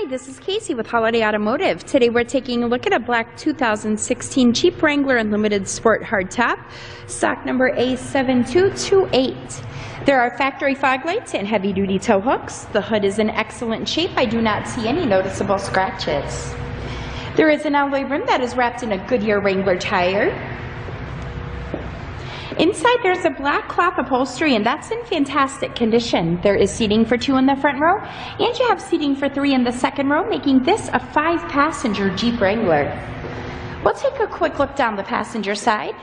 Hi, this is Casey with Holiday Automotive. Today we're taking a look at a black 2016 Jeep Wrangler Unlimited Sport Hardtop, stock number A7228. There are factory fog lights and heavy-duty tow hooks. The hood is in excellent shape. I do not see any noticeable scratches. There is an alloy rim that is wrapped in a Goodyear Wrangler tire. Inside there's a black cloth upholstery, and that's in fantastic condition. There is seating for 2 in the front row, and you have seating for 3 in the second row, making this a 5-passenger Jeep Wrangler. We'll take a quick look down the passenger side.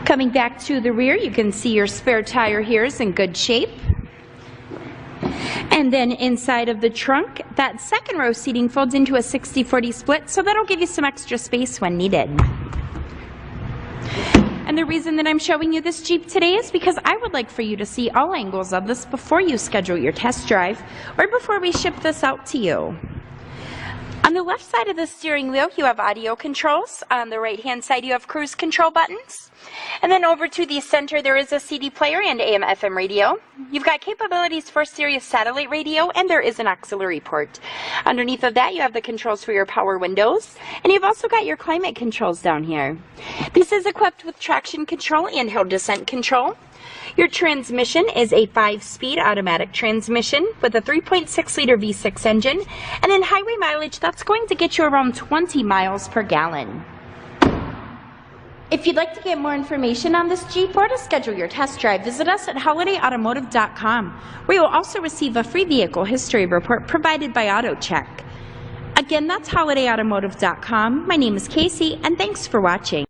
Coming back to the rear, you can see your spare tire here is in good shape. And then inside of the trunk, that second row seating folds into a 60-40 split, so that'll give you some extra space when needed. And the reason that I'm showing you this Jeep today is because I would like for you to see all angles of this before you schedule your test drive or before we ship this out to you. On the left side of the steering wheel, you have audio controls. On the right-hand side, you have cruise control buttons. And then over to the center, there is a CD player and AM/FM radio. You've got capabilities for Sirius satellite radio, and there is an auxiliary port. Underneath of that, you have the controls for your power windows, and you've also got your climate controls down here. This is equipped with traction control and hill descent control. Your transmission is a 5-speed automatic transmission with a 3.6-liter V6 engine, and in highway mileage, that's going to get you around 20 miles per gallon. If you'd like to get more information on this Jeep or to schedule your test drive, visit us at holidayautomotive.com, where you'll also receive a free vehicle history report provided by AutoCheck. Again, that's holidayautomotive.com. My name is Casey, and thanks for watching.